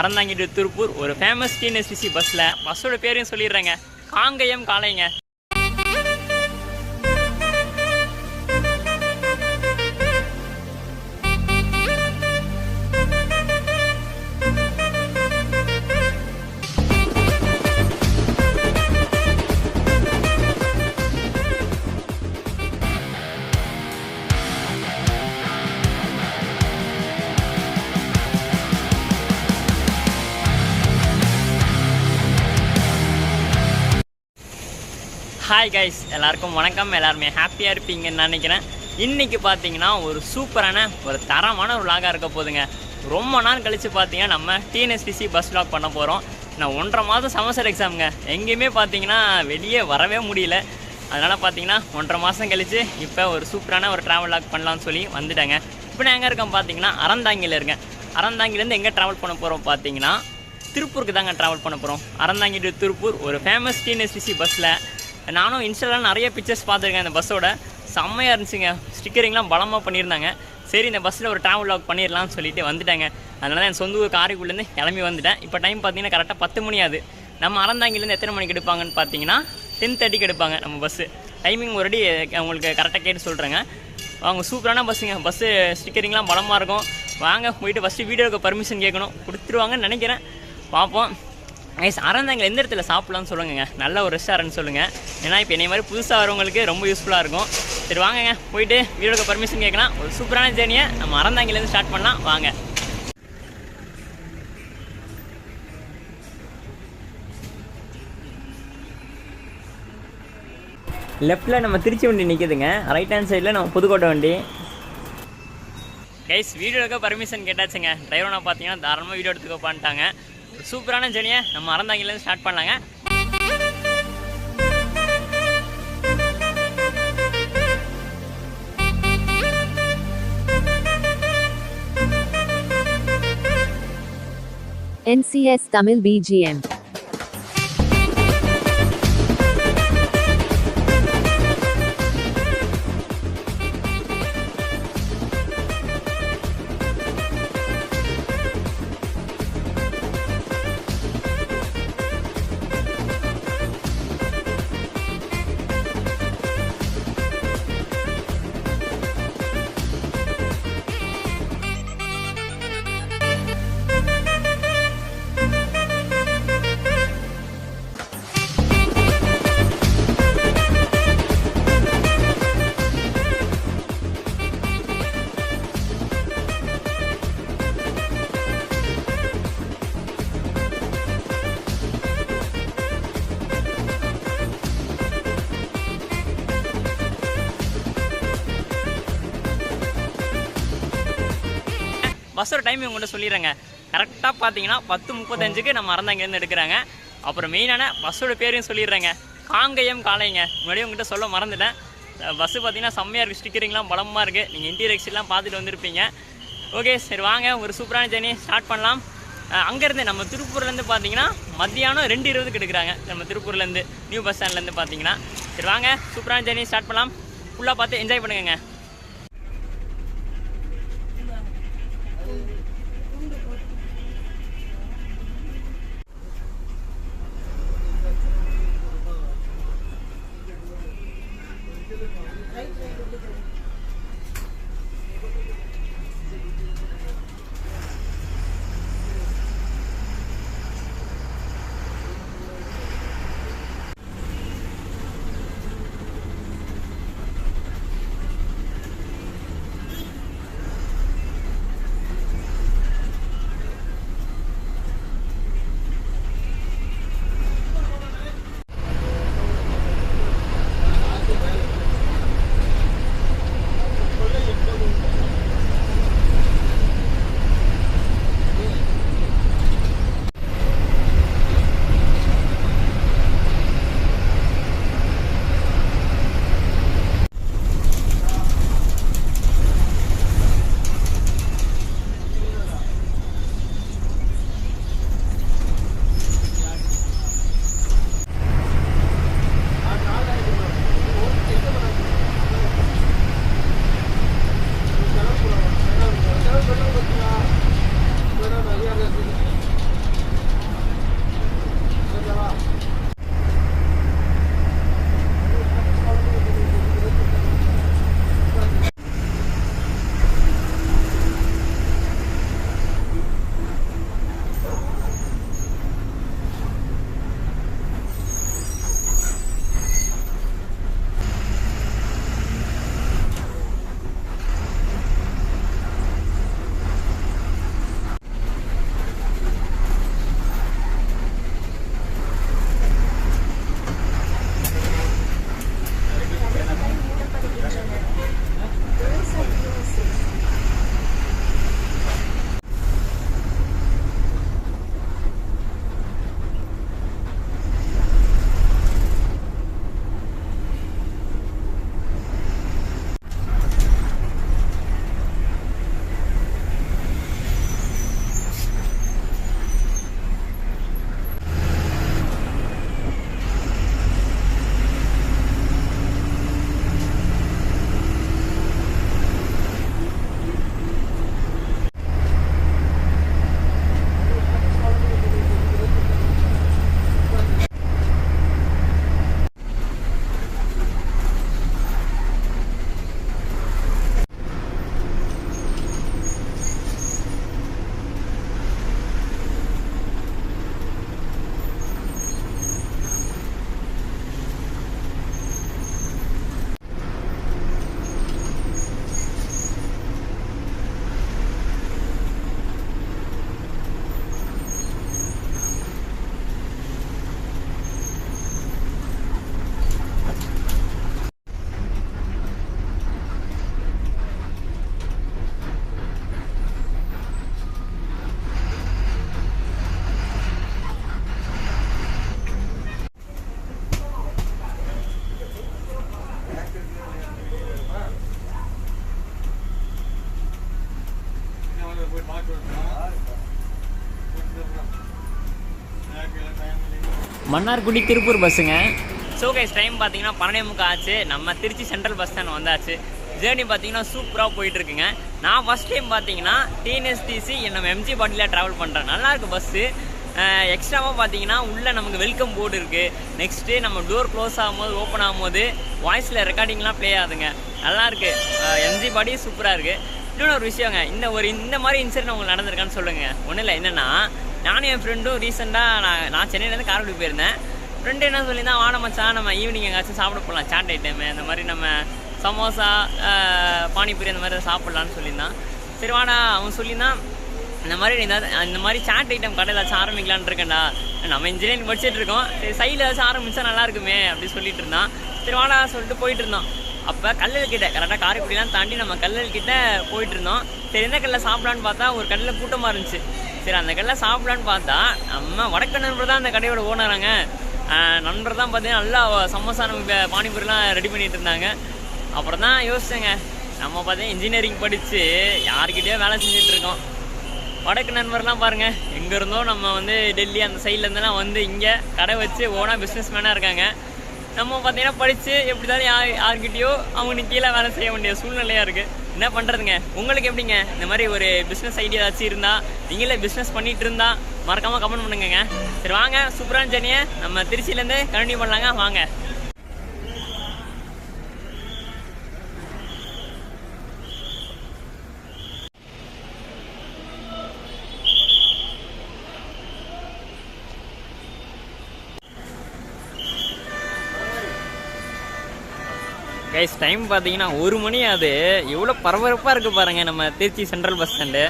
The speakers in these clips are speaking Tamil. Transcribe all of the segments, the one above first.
அறந்தாங்கி டு திருப்பூர் ஒரு ஃபேமஸ் டிஎன்எஸ்டிசி பஸ்ஸோட பேரையும் சொல்லிடுறேங்க. காங்கயம் காளைங்க. ஹாய் கைஸ், எல்லாருக்கும் வணக்கம். எல்லாருமே ஹாப்பியாக இருப்பீங்கன்னு நினைக்கிறேன். இன்றைக்கி பார்த்தீங்கன்னா ஒரு சூப்பரான ஒரு தரமான ஒரு விலாகாக இருக்க போதுங்க. ரொம்ப நாள் கழித்து பார்த்தீங்கன்னா நம்ம டிஎன்எஸ்டிசி பஸ் விலாக் பண்ண போகிறோம். நான் 1.5 மாதம் செமஸ்டர் எக்ஸாமுங்க. எங்கேயுமே பார்த்தீங்கன்னா வெளியே வரவே முடியல. அதனால் பார்த்தீங்கன்னா 1.5 மாதம் கழித்து இப்போ ஒரு சூப்பரான ஒரு ட்ராவல் விலாக் பண்ணலான்னு சொல்லி வந்துட்டேங்க. இப்போ நான் எங்கே இருக்கேன் பார்த்தீங்கன்னா அறந்தாங்கியில் இருக்கேன். அறந்தாங்கிலேருந்து எங்கே ட்ராவல் பண்ண போகிறோம் பார்த்தீங்கன்னா திருப்பூருக்கு தாங்க ட்ராவல் பண்ண போகிறோம். அறந்தாங்கி டு திருப்பூர் ஒரு ஃபேமஸ் டிஎன்எஸ்டிசி பஸ்ஸில். நானும் இன்ஸ்டாவில் நிறைய பிக்சர்ஸ் பார்த்துருக்கேன். இந்த பஸ்ஸோட செம்மையாக இருந்துச்சுங்க. ஸ்டிக்கரிங்லாம் பலமாக பண்ணியிருந்தாங்க. சரி, இந்த பஸ்ஸில் ஒரு ட்ராவல் வாக் பண்ணிடலாம்னு சொல்லிட்டு வந்துட்டேங்க. அதனால தான் என் சொந்த ஊர் காரைக்குடிலேருந்து கிளம்பி வந்துட்டேன். இப்போ டைம் பார்த்தீங்கன்னா கரெக்டாக 10 மணி ஆகுது. நம்ம அறந்தாங்கிலேருந்து எத்தனை மணிக்கு எடுப்பாங்கன்னு பார்த்தீங்கன்னா 10:30க்கு எடுப்பாங்க நம்ம பஸ்ஸு. டைமிங் ஒருடி உங்களுக்கு கரெக்டாக கேட்டு சொல்கிறேங்க. அவங்க சூப்பரான பஸ்ஸுங்க. பஸ்ஸு ஸ்டிக்கரிங்லாம் பலமாக இருக்கும். வாங்க போயிட்டு ஃபஸ்ட்டு வீடியோவுக்கு பர்மிஷன் கேட்கணும். கொடுத்துருவாங்கன்னு நினைக்கிறேன். பார்ப்போம். கைஸ், அறந்தாங்கில் எந்த இடத்துல சாப்பிட்லான்னு சொல்லுங்க. நல்ல ஒரு ரெஸ்டாரண்ட் சொல்லுங்கள். ஏன்னா இப்போ என்னை மாதிரி புதுசாக வரவங்களுக்கு ரொம்ப யூஸ்ஃபுல்லாக இருக்கும். சரி வாங்கங்க, போயிட்டு வீடியோக்கு பர்மிஷன் கேட்கலாம். ஒரு சூப்பரான ஜேர்னியை நம்ம அறந்தாங்கிலேருந்து ஸ்டார்ட் பண்ணலாம். வாங்க. லெஃப்டில் நம்ம திருச்சி வண்டி நிற்கிதுங்க. ரைட் ஹேண்ட் சைடில் நம்ம புதுக்கோட்டை வண்டி. கைஸ், வீடியோக்கு பர்மிஷன் கேட்டாச்சுங்க. டிரைவரை பார்த்தீங்கன்னா தாராளமாக வீடியோ எடுத்துக்க பண்ணிட்டாங்க. சூப்பரான ஜேர்னியை நம்ம அறந்தாங்கிலேருந்து ஸ்டார்ட் பண்ணலாங்க. NCS Tamil BGM. பஸ்ஸோட டைமிங் உங்கள்கிட்ட சொல்லிடுறேங்க. கரெக்டாக பார்த்தீங்கன்னா 10:35க்கு நம்ம அறந்தாங்கிலேருந்து எடுக்கிறாங்க. அப்புறம் மெயினான பஸ்ஸோட பேரையும் சொல்லிடுறேங்க. காங்கயம் காளைங்க. முன்னாடியே உங்கள்கிட்ட சொல்ல மறந்துட்டேன். பஸ்ஸு பார்த்தீங்கன்னா செம்மையாக இருக்குது. ஸ்டிக்கரிங்லாம் பலமாக இருக்குது. நீங்கள் இன்டீரியர் எக்ஸிட்லாம் பார்த்துட்டு வந்திருப்பீங்க. ஓகே, சரி வாங்க ஒரு சூப்பரான ஜேர்னி ஸ்டார்ட் பண்ணலாம். அங்கேருந்து நம்ம திருப்பூர்லேருந்து பார்த்தீங்கன்னா மத்தியானம் 2:20க்கு எடுக்கிறாங்க. நம்ம திருப்பூர்லேருந்து நியூ பஸ் ஸ்டாண்ட்லேருந்து பார்த்தீங்கன்னா. சரி வாங்க சூப்பரான ஜேர்னி ஸ்டார்ட் பண்ணலாம். ஃபுல்லாக பார்த்து என்ஜாய் பண்ணுங்க. மன்னார்குடி திருப்பூர் பஸ்ஸுங்க. ஸோ கைஸ் டைம் பார்த்தீங்கன்னா 12:30 ஆச்சு. நம்ம திருச்சி சென்ட்ரல் பஸ் ஸ்டாண்ட் வந்தாச்சு. ஜேர்னி பார்த்தீங்கன்னா சூப்பராக போயிட்டுருக்குங்க. நான் ஃபஸ்ட் டைம் பார்த்தீங்கன்னா டிஎன்எஸ்டிசி நம்ம எம்ஜி பாட்டியில் ட்ராவல் பண்ணுறேன். நல்லாயிருக்கு பஸ்ஸு. எக்ஸ்ட்ராவாக பார்த்தீங்கன்னா உள்ளே நமக்கு வெல்கம் போர்டு இருக்குது. நெக்ஸ்ட்டு நம்ம டோர் க்ளோஸ் ஆகும்போது ஓப்பன் ஆகும்போது வாய்ஸில் ரெக்கார்டிங்லாம் ப்ளே ஆகுதுங்க. நல்லாயிருக்கு. எம்ஜி பாடி சூப்பராக இருக்குது. இன்னொன்று ஒரு விஷயங்க, இந்த மாதிரி இன்சிடென்ட் உங்களுக்கு நடந்திருக்கான்னு சொல்லுங்கள். ஒன்றும் இல்லை, என்னென்னா நானும் என் ஃப்ரெண்டும் ரீசெண்டாக நான் சென்னையிலேருந்து காரைக்குடி போயிருந்தேன். ஃப்ரெண்டு என்ன சொல்லியிருந்தான், வாட மச்சான் நம்ம ஈவினிங் எங்கேயாச்சும் சாப்பிட போகலாம், சாட் ஐட்டமு இந்த மாதிரி நம்ம சமோசா பானிபூரி அந்த மாதிரி சாப்பிட்லான்னு சொல்லியிருந்தான். சரி வாடா, அவன் சொல்லியிருந்தான் இந்த மாதிரி சாட் ஐட்டம் கடை ஏதாச்சும் ஆரம்பிக்கலான்னு இருக்கேன்டா, நம்ம இன்ஜினியரிங் படிச்சுட்டு இருக்கோம், சரி சைடில் ஏதாச்சும் ஆரம்பித்தா நல்லா இருக்குமே அப்படி சொல்லிட்டு இருந்தான். சரி வாடா சொல்லிட்டு போயிட்டு இருந்தோம். அப்போ கல்லல் கிட்ட கரெக்டாக காரைக்குடிலாம் தாண்டி நம்ம கல்லல் கிட்ட போயிட்டு இருந்தோம். சரி எந்த கல்லில் சாப்பிட்லான்னு பார்த்தா ஒரு கல்லில் கூட்டமாக இருந்துச்சு. சரி அந்த கல்லில் சாப்பிட்லான்னு பார்த்தா நம்ம வடக்கு நண்பர் தான் அந்த கடையோட ஓனராங்க. நண்பர் தான் பார்த்தீங்கன்னா நல்லா சமோசா நமக்கு பானிபூரிலாம் ரெடி பண்ணிட்டு இருந்தாங்க. அப்புறம் தான் யோசிச்சேங்க, நம்ம பார்த்தீங்கன்னா இன்ஜினியரிங் படித்து யார்கிட்டயோ வேலை செஞ்சிட்ருக்கோம். வடக்கு நண்பர்லாம் பாருங்கள், எங்கே இருந்தோ நம்ம டெல்லி அந்த சைட்லேருந்துலாம் இங்கே கடை வச்சு ஓனாக பிஸ்னஸ் மேனாக இருக்காங்க. நம்ம பார்த்தீங்கன்னா படித்து எப்படி தான் யார்கிட்டயோ அவங்களுக்கு கீழே வேலை செய்ய வேண்டிய சூழ்நிலையாக இருக்குது. என்ன பண்ணுறதுங்க? உங்களுக்கு எப்படிங்க? இந்த மாதிரி ஒரு பிஸ்னஸ் ஐடியா ஏதாச்சும் இருந்தால், நீங்களே பிஸ்னஸ் பண்ணிகிட்டு இருந்தால் மறக்காமல் கமெண்ட் பண்ணுங்க. சரி வாங்க, சூப்பரான ஜர்னியை நம்ம திருச்சியிலேருந்து கண்டினியூ பண்ணலாங்க. வாங்க. கைஸ் டைம் பார்த்தீங்கன்னா 1 மணி ஆகுது. எவ்வளோ பரபரப்பாக இருக்குது பாருங்கள் நம்ம திருச்சி சென்ட்ரல் பஸ் ஸ்டாண்டு.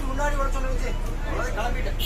முன்னாடி வர சொன்ன கிளம்பிட்டேன்.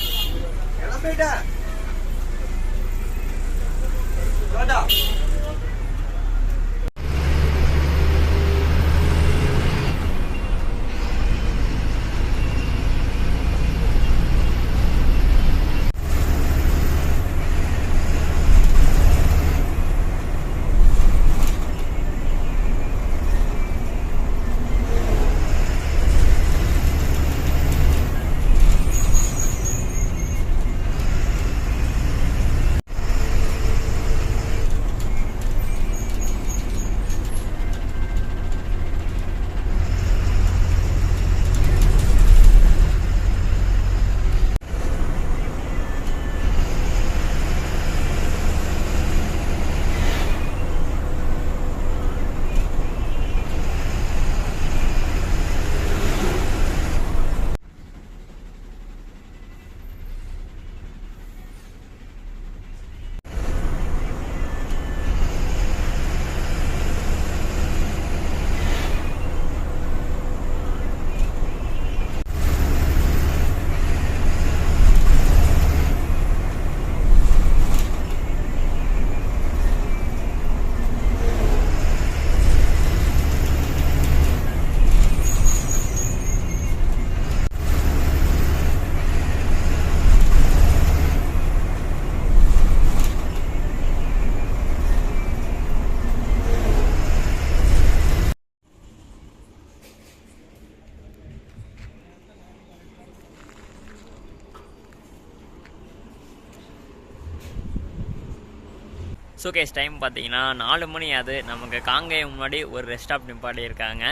ஸோ கேஸ் டைம் பார்த்தீங்கன்னா 4 மணி ஆகுது. நமக்கு காங்கேயம் முன்னாடி ஒரு ரெஸ்ட் ஸ்டாப் நிப்பாடி இருக்காங்க.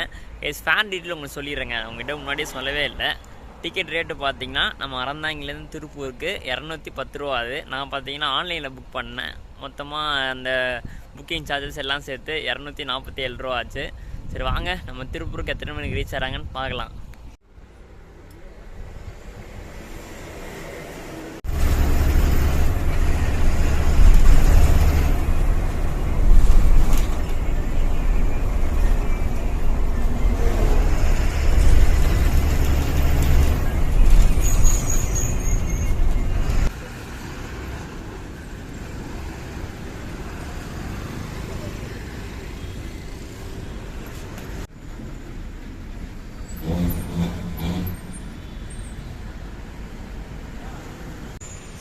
கேஸ் ஃபேன் டீட்டெயில் உங்களுக்கு சொல்லிடுறேங்க, அவங்ககிட்ட முன்னாடியே சொல்லவே இல்லை. டிக்கெட் ரேட்டு பார்த்தீங்கன்னா நம்ம அறந்தாங்கிலேருந்து திருப்பூருக்கு 210 ரூபா ஆகுது. நான் பார்த்தீங்கன்னா ஆன்லைனில் புக் பண்ணேன். மொத்தமாக அந்த புக்கிங் சார்ஜஸ் எல்லாம் சேர்த்து 247 ரூபா ஆச்சு. சரி வாங்க, நம்ம திருப்பூருக்கு எத்தனை மணிக்கு ரீச் ஆகிறாங்கன்னு பார்க்கலாம்.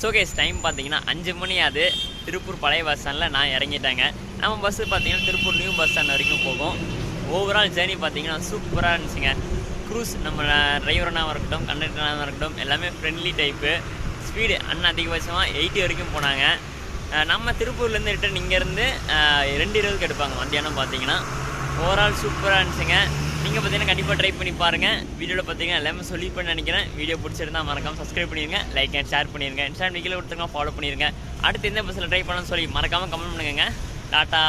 ஸோ கேஸ் டைம் பார்த்தீங்கன்னா 5 மணி ஆகுது. திருப்பூர் பழைய பஸ் ஸ்டாண்டில் நான் இறங்கிட்டேங்க. நம்ம பஸ்ஸு பார்த்தீங்கன்னா திருப்பூர் நியூ பஸ் ஸ்டாண்ட் வரைக்கும் போகும். ஓவரால் ஜேர்னி பார்த்தீங்கன்னா சூப்பராக இருந்துச்சுங்க. க்ரூஸ் நம்ம டிரைவராக இருக்கட்டும், கண்டக்டராக இருக்கட்டும், எல்லாமே ஃப்ரெண்ட்லி டைப்பு. ஸ்பீடு அண்ணன் அதிகபட்சமாக 80 வரைக்கும் போனாங்க. நம்ம திருப்பூர்லேருந்து ரிட்டன் இங்கேருந்து 2:20க்கு எடுப்பாங்க மத்தியானம் பார்த்தீங்கன்னா. ஓவரால் சூப்பராக இருந்துச்சுங்க. நீங்கள் பார்த்தீங்கன்னா கண்டிப்பாக ட்ரை பண்ணி பாருங்கள். வீடியோவில் பார்த்தீங்கன்னா எல்லாமே சொல்லிப்பேன்னு நினைக்கிறேன். வீடியோ பிடிச்சிருந்தா மறக்காமல் சப்ஸ்கிரைப் பண்ணிடுங்க, லைக் அண்ட் ஷேர் பண்ணிடுங்க, இன்ஸ்டாகிராம் கீழே கொடுத்துருங்க, ஃபாலோ பண்ணிடுங்க. அடுத்து எந்த பஸ்ஸில் ட்ரை பண்ணணும்னு சொல்லி மறக்காமல் கமெண்ட் பண்ணுங்க. டாட்டா.